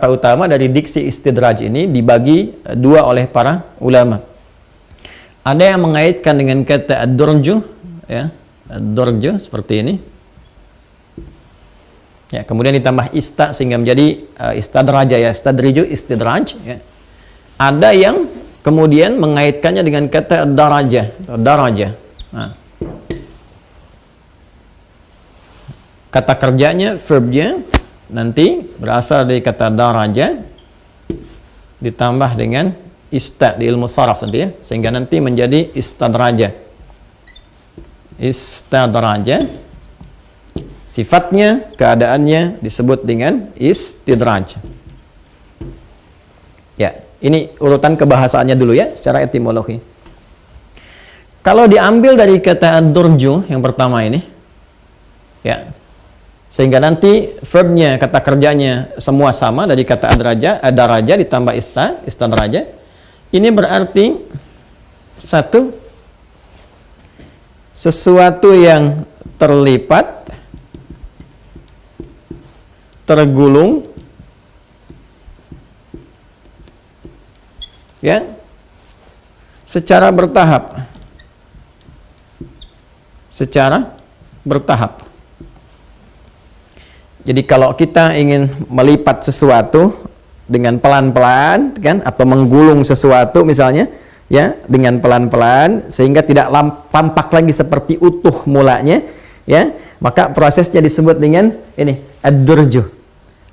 utama dari diksi istidraj ini dibagi dua oleh para ulama. Ada yang mengaitkan dengan kata ad-durju, ya, ad-durju seperti ini. Ya, kemudian ditambah ista sehingga menjadi istadraja, ya, istadriju, istidraj, ya. Ada yang kemudian mengaitkannya dengan kata daraja, daraja. Nah, kata kerjanya, verbnya nanti berasal dari kata daraja ditambah dengan ista di ilmu saraf nanti, ya, sehingga nanti menjadi istadraja. Istadraja. Sifatnya, keadaannya disebut dengan istidraj. Ya, ini urutan kebahasaannya dulu ya, secara etimologi. Kalau diambil dari kata ad-durju yang pertama ini, ya, sehingga nanti verbnya, kata kerjanya semua sama dari kata ad-daraja ditambah istadraja. Ini berarti satu, sesuatu yang terlipat, tergulung, ya, secara bertahap. Secara bertahap. Jadi kalau kita ingin melipat sesuatu dengan pelan-pelan, kan, atau menggulung sesuatu misalnya, ya, dengan pelan-pelan sehingga tidak tampak lagi seperti utuh mulanya, ya, maka prosesnya disebut dengan ini ad-durju,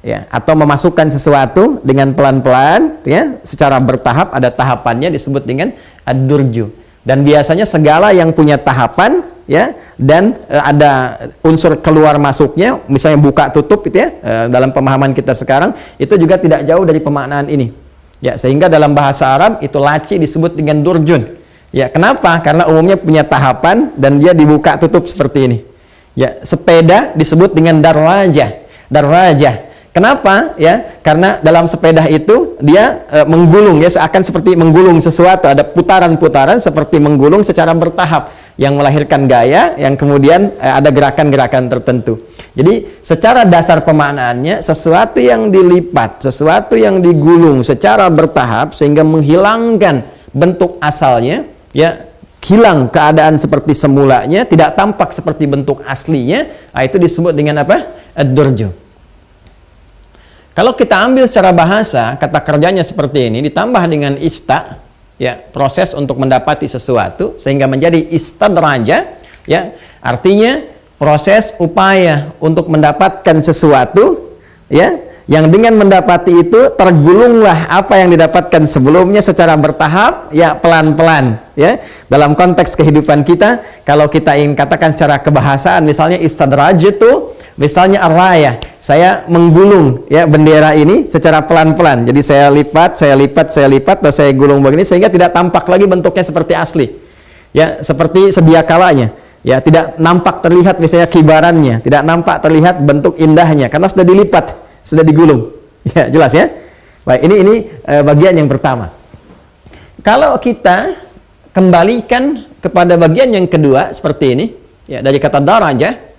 ya, atau memasukkan sesuatu dengan pelan-pelan, ya, secara bertahap, ada tahapannya disebut dengan ad-durju. Dan biasanya segala yang punya tahapan, ya, dan ada unsur keluar masuknya, misalnya buka tutup itu, ya, dalam pemahaman kita sekarang itu juga tidak jauh dari pemaknaan ini, ya, sehingga dalam bahasa Arab itu laci disebut dengan durjun, ya. Kenapa? Karena umumnya punya tahapan dan dia dibuka tutup seperti ini, ya. Sepeda disebut dengan darwajah, darwajah. Kenapa? Ya, karena dalam sepeda itu dia menggulung, ya, seakan seperti menggulung sesuatu, ada putaran-putaran seperti menggulung secara bertahap yang melahirkan gaya yang kemudian ada gerakan-gerakan tertentu. Jadi secara dasar pemaknaannya sesuatu yang dilipat, sesuatu yang digulung secara bertahap sehingga menghilangkan bentuk asalnya, ya, hilang keadaan seperti semulanya, tidak tampak seperti bentuk aslinya, itu disebut dengan apa? Ad-durju. Kalau kita ambil secara bahasa, kata kerjanya seperti ini, ditambah dengan ista, ya, proses untuk mendapati sesuatu, sehingga menjadi istadraja, ya, artinya proses upaya untuk mendapatkan sesuatu, ya, yang dengan mendapati itu tergulunglah apa yang didapatkan sebelumnya secara bertahap, ya, pelan-pelan, ya. Dalam konteks kehidupan kita, kalau kita ingin katakan secara kebahasaan, misalnya istadraj itu, misalnya arraya, saya menggulung, ya, bendera ini secara pelan-pelan. Jadi saya lipat, atau saya gulung begini sehingga tidak tampak lagi bentuknya seperti asli, ya, seperti sedia kalanya, ya, tidak nampak terlihat misalnya kibarannya, tidak nampak terlihat bentuk indahnya karena sudah dilipat, sudah digulung, ya, jelas ya. Baik, ini bagian yang pertama. Kalau kita kembalikan kepada bagian yang kedua seperti ini, ya, dari kata daraja,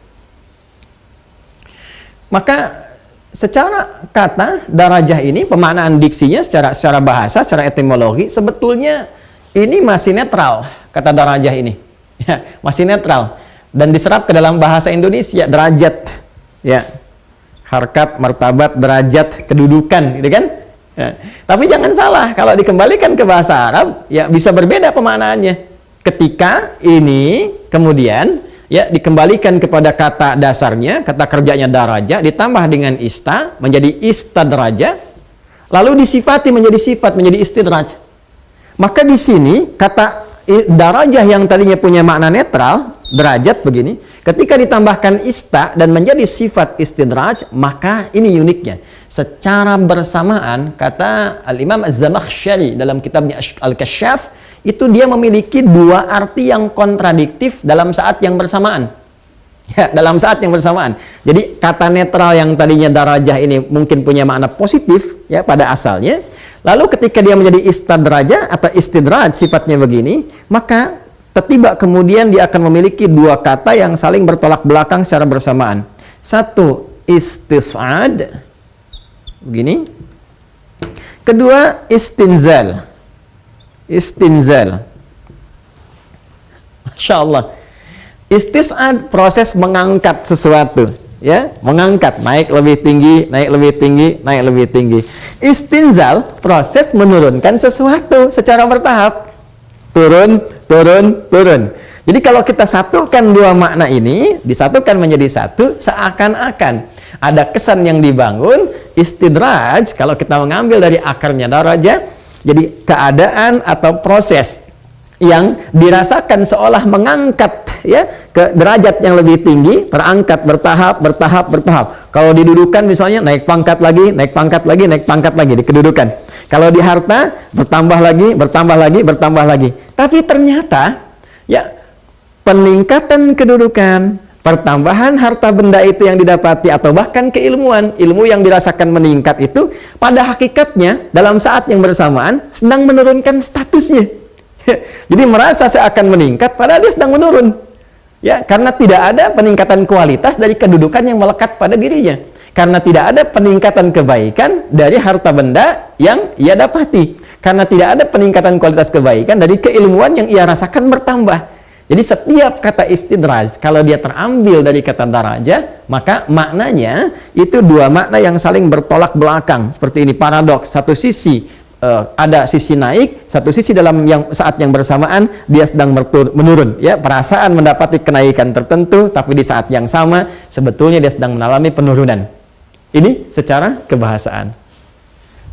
maka secara kata darajah ini pemaknaan diksinya secara bahasa, secara etimologi sebetulnya ini masih netral, kata darajah ini, ya, masih netral dan diserap ke dalam bahasa Indonesia derajat, ya, harkat, martabat, derajat, kedudukan, gitu kan, ya. Tapi jangan salah, kalau dikembalikan ke bahasa Arab, ya, bisa berbeda pemaknaannya ketika ini kemudian, ya, dikembalikan kepada kata dasarnya, kata kerjanya daraja, ditambah dengan ista, menjadi istadraja, lalu disifati menjadi sifat, menjadi istidraj. Maka di sini, kata darajah yang tadinya punya makna netral, derajat begini, ketika ditambahkan ista dan menjadi sifat istidraj, maka ini uniknya. Secara bersamaan, kata Al-Imam Az-Zamakhsyari dalam kitabnya Al-Kasyaf, itu dia memiliki dua arti yang kontradiktif dalam saat yang bersamaan, ya, dalam saat yang bersamaan. Jadi kata netral yang tadinya darajah ini mungkin punya makna positif, ya, pada asalnya, lalu ketika dia menjadi istadraja atau istidraj sifatnya begini, maka tiba-tiba kemudian dia akan memiliki dua kata yang saling bertolak belakang secara bersamaan. Satu istis'ad begini, Kedua, istinzal. Istinzal. Masya Allah. Istis'ad, proses mengangkat sesuatu, ya, mengangkat, naik lebih tinggi, naik lebih tinggi, naik lebih tinggi. Istinzal, proses menurunkan sesuatu secara bertahap, turun, turun, turun. Jadi kalau kita satukan dua makna ini, disatukan menjadi satu, seakan-akan ada kesan yang dibangun. Istidraj, kalau kita mengambil dari akarnya darajah, jadi keadaan atau proses yang dirasakan seolah mengangkat, ya, ke derajat yang lebih tinggi, terangkat bertahap, bertahap, bertahap. Kalau didudukan misalnya, naik pangkat lagi, naik pangkat lagi, naik pangkat lagi di kedudukan. Kalau di harta, bertambah lagi, bertambah lagi, bertambah lagi. Tapi ternyata, ya, peningkatan kedudukan, pertambahan harta benda itu yang didapati, atau bahkan keilmuan, ilmu yang dirasakan meningkat itu, pada hakikatnya, dalam saat yang bersamaan, sedang menurunkan statusnya. Jadi merasa seakan meningkat, padahal dia sedang menurun. Ya, karena tidak ada peningkatan kualitas dari kedudukan yang melekat pada dirinya. Karena tidak ada peningkatan kebaikan dari harta benda yang ia dapati. Karena tidak ada peningkatan kualitas kebaikan dari keilmuan yang ia rasakan bertambah. Jadi setiap kata istidraj, kalau dia terambil dari kata darajah, maka maknanya itu dua makna yang saling bertolak belakang. Seperti ini, paradoks. Satu sisi ada sisi naik, satu sisi dalam saat yang bersamaan dia sedang menurun, ya, perasaan mendapati kenaikan tertentu, tapi di saat yang sama sebetulnya dia sedang mengalami penurunan. Ini secara kebahasaan.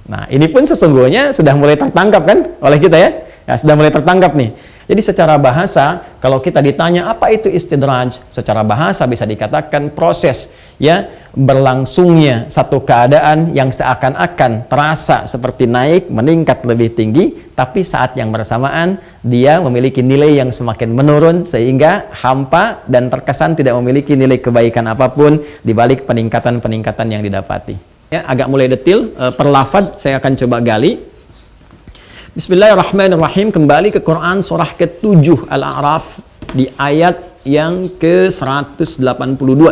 Nah, ini pun sesungguhnya sudah mulai tertangkap kan oleh kita, ya, sudah mulai tertangkap nih. Jadi secara bahasa, kalau kita ditanya apa itu istidraj, secara bahasa bisa dikatakan proses, ya, berlangsungnya satu keadaan yang seakan-akan terasa seperti naik, meningkat lebih tinggi, tapi saat yang bersamaan dia memiliki nilai yang semakin menurun sehingga hampa dan terkesan tidak memiliki nilai kebaikan apapun di balik peningkatan-peningkatan yang didapati. Ya, agak mulai detil per lafaz saya akan coba gali. Bismillahirrahmanirrahim. Kembali ke Quran surah ke-7 Al-A'raf di ayat yang ke-182.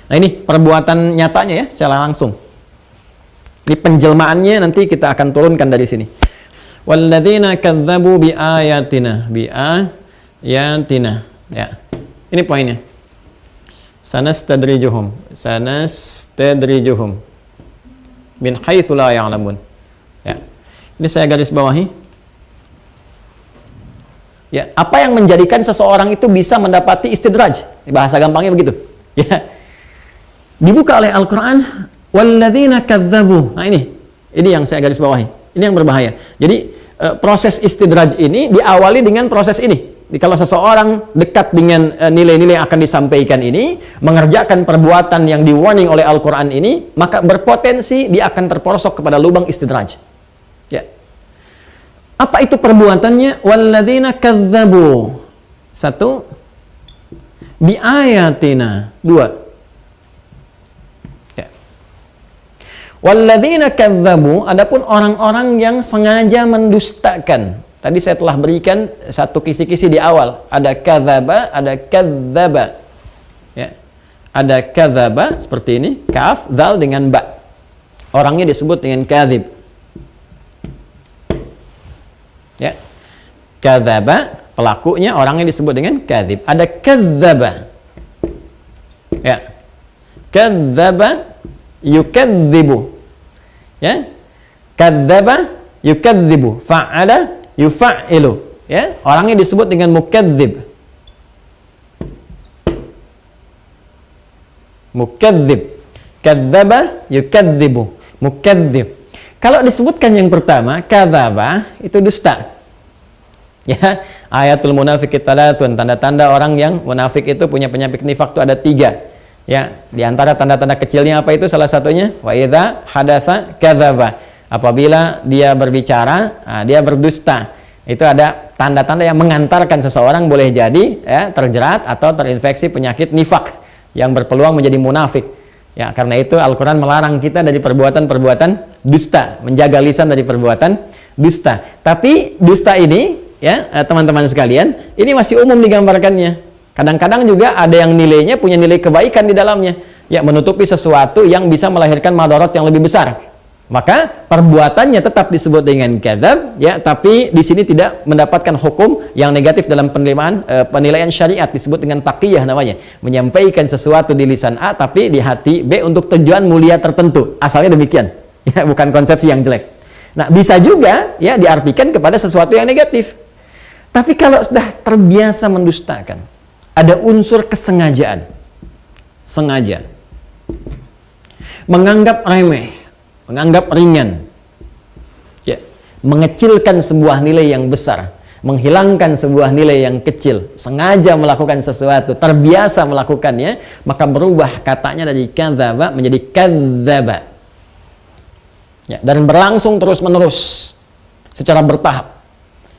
Nah, ini perbuatan nyatanya, ya, secara langsung. Ini penjelmaannya nanti kita akan turunkan dari sini. Walladzina kadzdzabu biayatina, ya. Ini poinnya. Sanastadrijuhum min haitsu la ya'lamun. Ya. Ini saya garis bawahi. Ya, apa yang menjadikan seseorang itu bisa mendapati istidraj? Bahasa gampangnya begitu. Ya. Dibuka oleh Al-Qur'an, walladzina kadzdzabu. Nah, ini yang saya garis bawahi. Ini yang berbahaya. Jadi proses istidraj ini diawali dengan proses ini. Jadi, kalau seseorang dekat dengan nilai-nilai yang akan disampaikan ini, mengerjakan perbuatan yang di-warning oleh Al-Qur'an ini, maka berpotensi dia akan terperosok kepada lubang istidraj. Ya. Apa itu perbuatannya? Walladzina kadzdzabu. Satu, biayatina. Dua. Ya. Walladzina kadzdzabu, adapun orang-orang yang sengaja mendustakan. Tadi saya telah berikan satu kisi-kisi di awal. Ada kadzaba, ada kadzdzaba. Ya. Ada kadzaba seperti ini, kaf, dzal dengan ba. Orangnya disebut dengan kadzib. Ya, kadzaba, pelakunya orangnya disebut dengan kadzib. Ada kadzaba, ya, kadzaba yukadzibu, ya, kadzaba yukadzibu, fa'ala yufa'ilu, ya, orangnya disebut dengan mukadzib. Mukadzib, kadzaba yukadzibu, mukadzib. Kalau disebutkan yang pertama, kadzaba, itu dusta. Ya, ayatul munafiq talatun, tanda-tanda orang yang munafik itu punya penyakit nifak itu ada 3. Ya, di antara tanda-tanda kecilnya apa itu? Salah satunya, wa idza hadatsa kadzaba. Apabila dia berbicara, dia berdusta. Itu ada tanda-tanda yang mengantarkan seseorang boleh jadi, ya, terjerat atau terinfeksi penyakit nifak yang berpeluang menjadi munafik. Ya, karena itu Al-Quran melarang kita dari perbuatan-perbuatan dusta, menjaga lisan dari perbuatan dusta. Tapi dusta ini, ya, teman-teman sekalian, ini masih umum digambarkannya. Kadang-kadang juga ada yang nilainya punya nilai kebaikan di dalamnya, ya, menutupi sesuatu yang bisa melahirkan madarat yang lebih besar. Maka perbuatannya tetap disebut dengan kadzab, ya, tapi di sini tidak mendapatkan hukum yang negatif dalam penilaian syariat, disebut dengan taqiyah namanya. Menyampaikan sesuatu di lisan A tapi di hati B untuk tujuan mulia tertentu. Asalnya demikian. Ya, bukan konsepsi yang jelek. Nah, bisa juga ya diartikan kepada sesuatu yang negatif. Tapi kalau sudah terbiasa mendustakan, ada unsur kesengajaan. Sengaja. Menganggap remeh, menganggap ringan, ya, mengecilkan sebuah nilai yang besar, menghilangkan sebuah nilai yang kecil, sengaja melakukan sesuatu, terbiasa melakukannya, maka berubah katanya dari kadzaba menjadi kadzaba, ya, dan berlangsung terus menerus secara bertahap.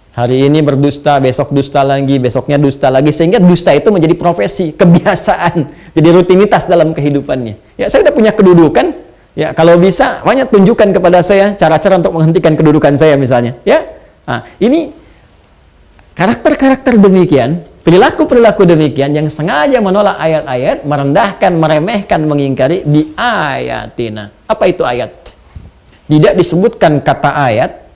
Hari ini berdusta, besok dusta lagi, besoknya dusta lagi, sehingga dusta itu menjadi profesi, kebiasaan, jadi rutinitas dalam kehidupannya. Ya, saya sudah punya kedudukan, ya, kalau bisa, makanya tunjukkan kepada saya cara-cara untuk menghentikan kedudukan saya misalnya. Ya, nah, ini karakter-karakter demikian, perilaku-perilaku demikian yang sengaja menolak ayat-ayat, merendahkan, meremehkan, mengingkari di ayatina. Apa itu ayat? Tidak disebutkan kata ayat,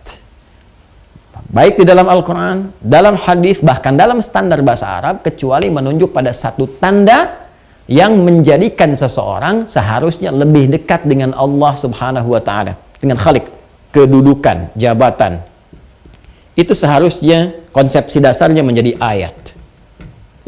baik di dalam Al-Quran, dalam hadis, bahkan dalam standar bahasa Arab, kecuali menunjuk pada satu tanda yang menjadikan seseorang seharusnya lebih dekat dengan Allah Subhanahu wa Ta'ala, dengan Khalik, kedudukan, jabatan. Itu seharusnya konsepsi dasarnya menjadi ayat.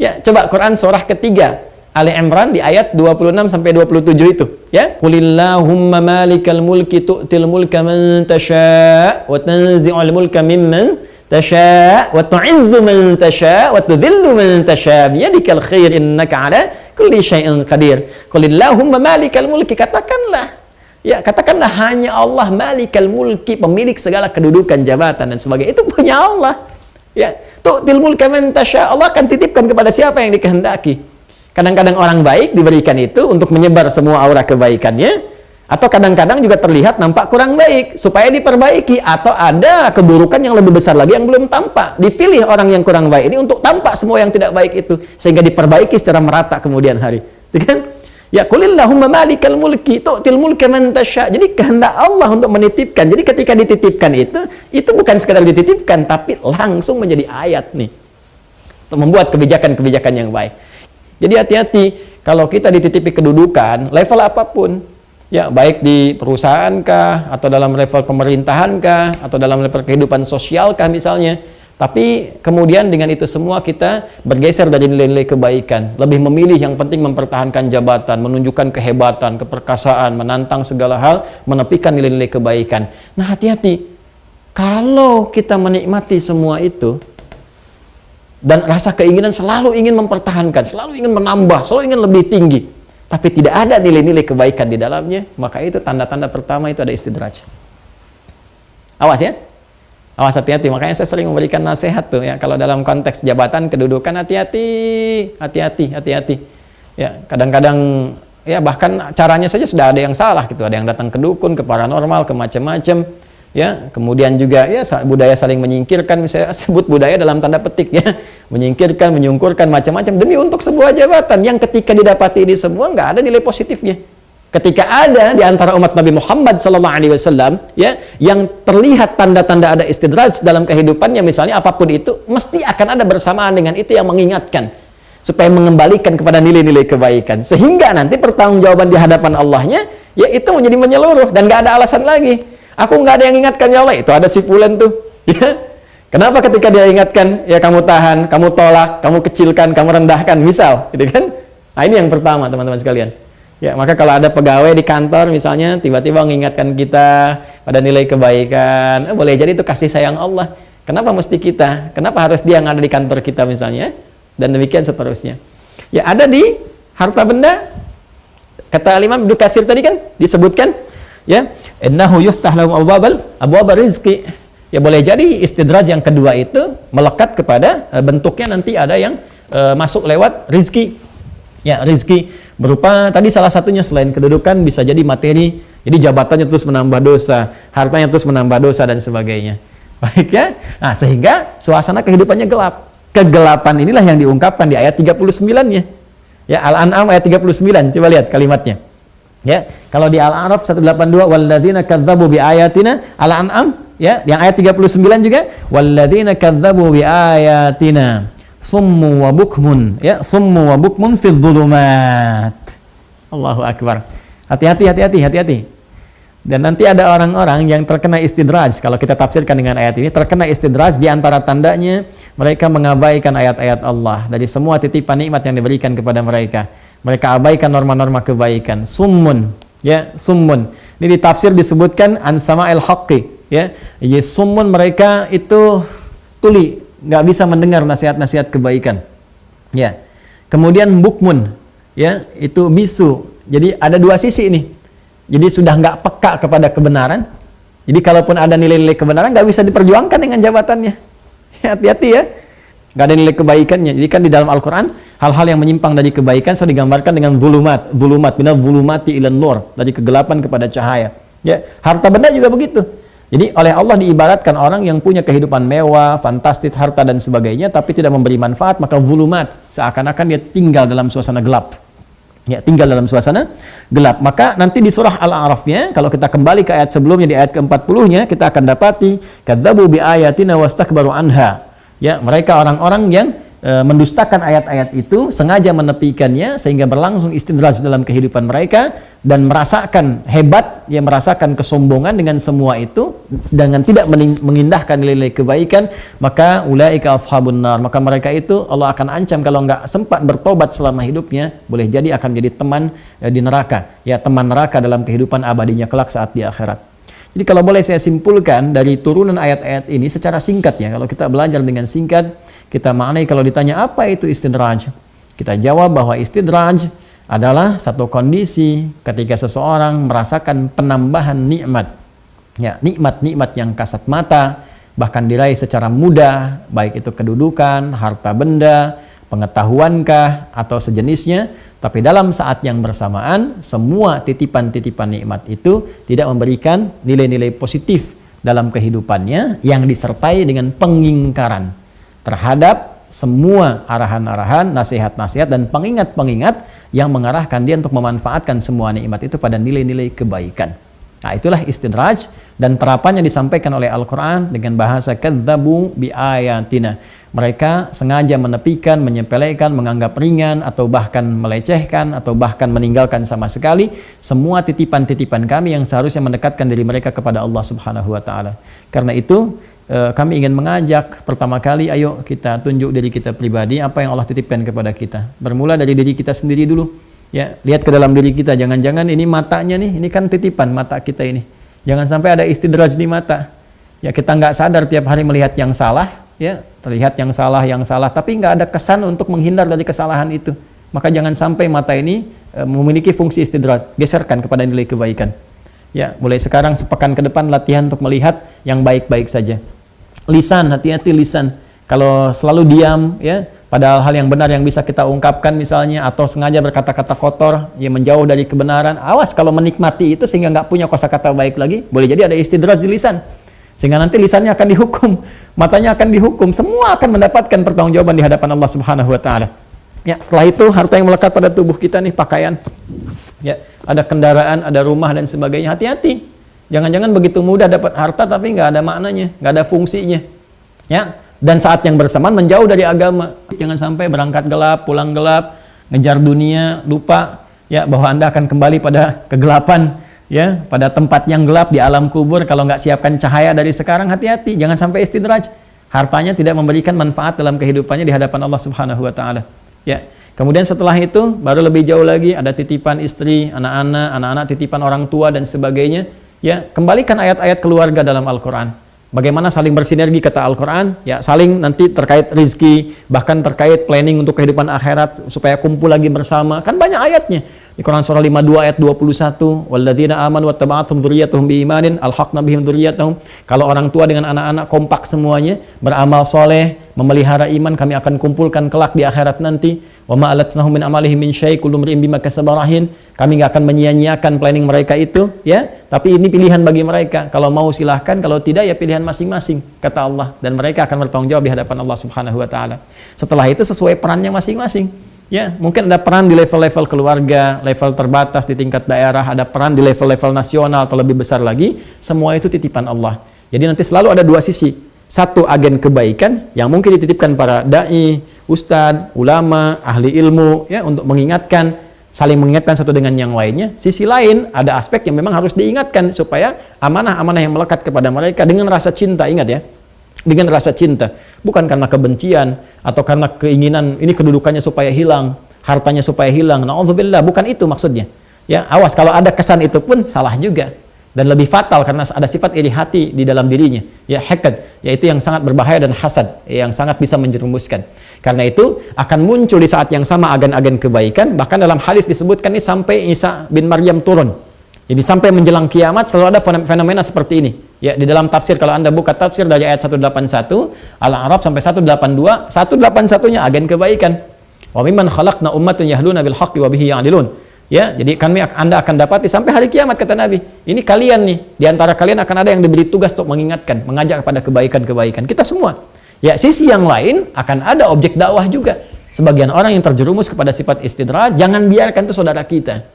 Ya, coba Quran surah ketiga Ali Imran di ayat 26 sampai 27 itu, ya. Qulillahumma malikal mulki tu'til mulka man tasha' wa tanzi'ul mulka mimman tasha' wa tu'izzu man tasha' wa tudhillu man tasha' biyadikal khair innaka 'ala kulli syai'in qadir. Qulillahumma malikal mulki, katakanlah, ya, katakanlah hanya Allah malikal mulki, pemilik segala kedudukan, jabatan dan sebagainya, itu punya Allah. Ya, tu'til mulka man tasha', Allah akan titipkan kepada siapa yang dikehendaki. Kadang-kadang orang baik diberikan itu untuk menyebar semua aura kebaikannya, atau kadang-kadang juga terlihat nampak kurang baik supaya diperbaiki, atau ada keburukan yang lebih besar lagi yang belum tampak. Dipilih orang yang kurang baik ini untuk tampak semua yang tidak baik itu, sehingga diperbaiki secara merata kemudian hari. Kan? Ya, qulillahumma malikal mulki tu'til mulka man tasha'. Jadi kehendak Allah untuk menitipkan. Jadi ketika dititipkan itu bukan sekadar dititipkan, tapi langsung menjadi ayat nih, untuk membuat kebijakan-kebijakan yang baik. Jadi hati-hati kalau kita dititipi kedudukan level apapun, ya, baik di perusahaan kah, atau dalam level pemerintahan kah, atau dalam level kehidupan sosial kah misalnya, tapi kemudian dengan itu semua kita bergeser dari nilai-nilai kebaikan, lebih memilih yang penting mempertahankan jabatan, menunjukkan kehebatan, keperkasaan, menantang segala hal, menepikan nilai-nilai kebaikan. Nah, hati-hati kalau kita menikmati semua itu dan rasa keinginan selalu ingin mempertahankan, selalu ingin menambah, selalu ingin lebih tinggi, tapi tidak ada nilai-nilai kebaikan di dalamnya, maka itu tanda-tanda pertama itu ada istidraj. Awas ya, awas, hati-hati. Makanya saya sering memberikan nasihat tuh, ya, kalau dalam konteks jabatan, kedudukan, hati-hati. Ya, kadang-kadang ya bahkan caranya saja sudah ada yang salah gitu, ada yang datang ke dukun, ke paranormal, ke macam-macam. Ya, kemudian juga ya budaya saling menyingkirkan, saya sebut budaya dalam tanda petik, ya, menyingkirkan, menyungkurkan macam-macam demi untuk sebuah jabatan yang ketika didapati ini semua nggak ada nilai positifnya. Ketika ada di antara umat Nabi Muhammad SAW, ya, yang terlihat tanda-tanda ada istidraj dalam kehidupannya, misalnya apapun itu, mesti akan ada bersamaan dengan itu yang mengingatkan supaya mengembalikan kepada nilai-nilai kebaikan, sehingga nanti pertanggungjawaban di hadapan Allahnya, ya, itu menjadi menyeluruh dan nggak ada alasan lagi. Aku nggak ada yang ingatkan, ya Allah, itu ada si fulan tuh, ya. Kenapa ketika dia ingatkan, ya kamu tahan, kamu tolak, kamu kecilkan, kamu rendahkan, misal, gitu kan? Nah, ini yang pertama, teman-teman sekalian. Ya, maka kalau ada pegawai di kantor misalnya tiba-tiba mengingatkan kita pada nilai kebaikan, boleh jadi itu kasih sayang Allah. Kenapa mesti kita? Kenapa harus dia yang ada di kantor kita misalnya? Dan demikian seterusnya. Ya, ada di harta benda. Kata Imam Ibnu Katsir tadi kan disebutkan, ya, innahu yuftah lahum abwabal rizqi. Ya, boleh jadi istidraj yang kedua itu melekat kepada bentuknya nanti ada yang masuk lewat rizki. Ya, rizki berupa tadi salah satunya selain kedudukan bisa jadi materi. Jadi jabatannya terus menambah dosa, hartanya terus menambah dosa dan sebagainya. Baik, ya. Nah, sehingga suasana kehidupannya gelap. Kegelapan inilah yang diungkapkan di ayat 39-nya. Ya, Al-An'am ayat 39. Coba lihat kalimatnya. Ya, kalau di Al-A'raf 182 walladzina kadzdzabu biayatina, Al-An'am ya, yang ayat 39 juga walladzina kadzdzabu biayatina summu wa bukmun, ya, summu wa bukmun fidz dzulumat. Allahu akbar. Hati-hati. Dan nanti ada orang-orang yang terkena istidraj. Kalau kita tafsirkan dengan ayat ini, terkena istidraj di antara tandanya mereka mengabaikan ayat-ayat Allah dari semua titipan nikmat yang diberikan kepada mereka. Mereka abaikan norma-norma kebaikan. Summun, ya, summun. Ini di tafsir disebutkan an sama'il haqqi, ya. Summun, mereka itu tuli, nggak bisa mendengar nasihat-nasihat kebaikan. Ya. Kemudian bukmun, ya, itu bisu. Jadi ada dua sisi nih. Jadi sudah nggak peka kepada kebenaran. Jadi kalaupun ada nilai-nilai kebenaran nggak bisa diperjuangkan dengan jabatannya. Hati-hati ya. Nggak ada nilai kebaikannya. Jadi kan di dalam Al-Quran hal-hal yang menyimpang dari kebaikan selalu digambarkan dengan zulumat, minal zulumati ilan nur, dari kegelapan kepada cahaya. Ya, harta benda juga begitu. Jadi oleh Allah diibaratkan orang yang punya kehidupan mewah, fantastis, harta dan sebagainya, tapi tidak memberi manfaat, maka zulumat, seakan-akan dia tinggal dalam suasana gelap. Ya, tinggal dalam suasana gelap. Maka nanti di surah Al-A'rafnya, kalau kita kembali ke ayat sebelumnya, di ayat ke-40-nya, kita akan dapati kadzdzabu bi ayatina wastakbaru anha. Ya, mereka orang-orang yang mendustakan ayat-ayat itu, sengaja menepikannya sehingga berlangsung istidraj dalam kehidupan mereka dan merasakan hebat, ya, merasakan kesombongan dengan semua itu, dengan tidak mengindahkan nilai-nilai kebaikan, maka ulaika ashabun nar, maka mereka itu Allah akan ancam kalau nggak sempat bertobat selama hidupnya, boleh jadi akan menjadi teman di neraka, ya, teman neraka dalam kehidupan abadinya kelak saat di akhirat. Jadi kalau boleh saya simpulkan dari turunan ayat-ayat ini secara singkat, ya, kalau kita belajar dengan singkat, kita maknai kalau ditanya apa itu istidraj, kita jawab bahwa istidraj adalah satu kondisi ketika seseorang merasakan penambahan nikmat, ya, nikmat-nikmat yang kasat mata, bahkan diraih secara mudah, baik itu kedudukan, harta benda, pengetahuankah, atau sejenisnya, tapi dalam saat yang bersamaan, semua titipan-titipan nikmat itu tidak memberikan nilai-nilai positif dalam kehidupannya yang disertai dengan pengingkaran terhadap semua arahan-arahan, nasihat-nasihat, dan pengingat-pengingat yang mengarahkan dia untuk memanfaatkan semua nikmat itu pada nilai-nilai kebaikan. Nah, itulah istidraj, dan terapannya disampaikan oleh Al-Quran dengan bahasa kadzdzabu bi ayatina. Mereka sengaja menepikan, menyepelekan, menganggap ringan, atau bahkan melecehkan, atau bahkan meninggalkan sama sekali semua titipan-titipan kami yang seharusnya mendekatkan diri mereka kepada Allah Subhanahu wa Ta'ala. Karena itu kami ingin mengajak pertama kali, ayo kita tunjuk diri kita pribadi, apa yang Allah titipkan kepada kita. Bermula dari diri kita sendiri dulu. Ya, lihat ke dalam diri kita, jangan-jangan ini matanya nih, ini kan titipan mata kita ini. Jangan sampai ada istidraj di mata. Ya, kita nggak sadar tiap hari melihat yang salah, ya, terlihat yang salah, tapi nggak ada kesan untuk menghindar dari kesalahan itu. Maka jangan sampai mata ini memiliki fungsi istidraj, geserkan kepada nilai kebaikan. Ya, mulai sekarang sepekan ke depan latihan untuk melihat yang baik-baik saja. Lisan, hati-hati lisan. Kalau selalu diam, ya, padahal hal yang benar yang bisa kita ungkapkan misalnya, atau sengaja berkata-kata kotor yang menjauh dari kebenaran, awas kalau menikmati itu sehingga nggak punya kosakata baik lagi, boleh jadi ada istidraj di lisan, sehingga nanti lisannya akan dihukum, matanya akan dihukum, semua akan mendapatkan pertanggungjawaban di hadapan Allah Subhanahu wa Ta'ala. Ya, setelah itu harta yang melekat pada tubuh kita nih, pakaian, ya, ada kendaraan, ada rumah dan sebagainya, hati-hati. Jangan-jangan begitu mudah dapat harta tapi nggak ada maknanya, nggak ada fungsinya, ya. Dan saat yang bersamaan menjauh dari agama. Jangan sampai berangkat gelap, pulang gelap, ngejar dunia, lupa, ya, bahwa Anda akan kembali pada kegelapan, ya, pada tempat yang gelap di alam kubur. Kalau nggak siapkan cahaya dari sekarang, hati-hati, jangan sampai istidraj. Hartanya tidak memberikan manfaat dalam kehidupannya di hadapan Allah Subhanahu wa Ta'ala. Ya. Kemudian setelah itu baru lebih jauh lagi, ada titipan istri, anak-anak, titipan orang tua dan sebagainya. Ya, kembalikan ayat-ayat keluarga dalam Al-Quran. Bagaimana saling bersinergi, kata Al-Quran, ya, saling nanti terkait rizki, bahkan terkait planning untuk kehidupan akhirat supaya kumpul lagi bersama. Kan banyak ayatnya. Di Quran surah 52 ayat 21, walladzina amanu wattaba'athum dzurriyyatuhum biimanin alhaqna bihim dzurriyyatahum. Kalau orang tua dengan anak-anak kompak semuanya, beramal soleh, memelihara iman, kami akan kumpulkan kelak di akhirat nanti. Wa ma alatnahum min amalihim min syai' kullu imrin bima kasaba rahin. Kami nggak akan menyia-nyiakan planning mereka itu, ya. Tapi ini pilihan bagi mereka. Kalau mau silahkan, kalau tidak ya pilihan masing-masing, kata Allah. Dan mereka akan bertanggung jawab di hadapan Allah Subhanahu wa Ta'ala. Setelah itu sesuai perannya masing-masing. Ya, mungkin ada peran di level-level keluarga, level terbatas di tingkat daerah, ada peran di level-level nasional atau lebih besar lagi. Semua itu titipan Allah. Jadi nanti selalu ada dua sisi. Satu agen kebaikan yang mungkin dititipkan para dai, ustadz, ulama, ahli ilmu ya untuk mengingatkan, saling mengingatkan satu dengan yang lainnya. Sisi lain ada aspek yang memang harus diingatkan supaya amanah-amanah yang melekat kepada mereka dengan rasa cinta, ingat ya. Dengan rasa cinta, bukan karena kebencian atau karena keinginan ini kedudukannya supaya hilang, hartanya supaya hilang. Na'udzubillah, bukan itu maksudnya. Ya, awas kalau ada kesan itu pun salah juga dan lebih fatal karena ada sifat iri hati di dalam dirinya. Ya, hakad, yaitu yang sangat berbahaya dan hasad, yang sangat bisa menjerumuskan. Karena itu akan muncul di saat yang sama agen-agen kebaikan, bahkan dalam hadis disebutkan ini sampai Isa bin Maryam turun. Jadi sampai menjelang kiamat selalu ada fenomena seperti ini. Ya, di dalam tafsir kalau Anda buka tafsir dari ayat 181 Al-A'raf sampai 182, 181-nya agen kebaikan. Wa mimman khalaqna ummatun yahduna bil haqqi wa bihi ya'dilun. Ya, jadi Anda akan dapati sampai hari kiamat kata Nabi. Ini kalian nih, di antara kalian akan ada yang diberi tugas untuk mengingatkan, mengajak kepada kebaikan-kebaikan. Kita semua. Ya, sisi yang lain akan ada objek dakwah juga. Sebagian orang yang terjerumus kepada sifat istidraj, jangan biarkan itu saudara kita.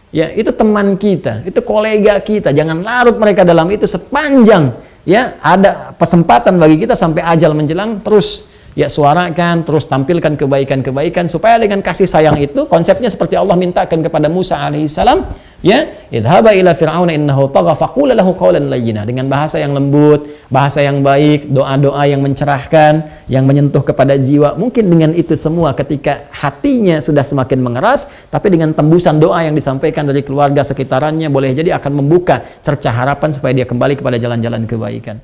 Ya, itu teman kita, itu kolega kita. Jangan larut mereka dalam itu sepanjang ya ada kesempatan bagi kita sampai ajal menjelang, terus ya suarakan, terus tampilkan kebaikan-kebaikan supaya dengan kasih sayang itu konsepnya seperti Allah mintakan kepada Musa alaihissalam, ya, idhaba ila fir'auna innahu tagha faqula lahu qawlan layyina, dengan bahasa yang lembut, bahasa yang baik, doa-doa yang mencerahkan, yang menyentuh kepada jiwa. Mungkin dengan itu semua ketika hatinya sudah semakin mengeras, tapi dengan tembusan doa yang disampaikan dari keluarga sekitarannya boleh jadi akan membuka cercah harapan supaya dia kembali kepada jalan-jalan kebaikan.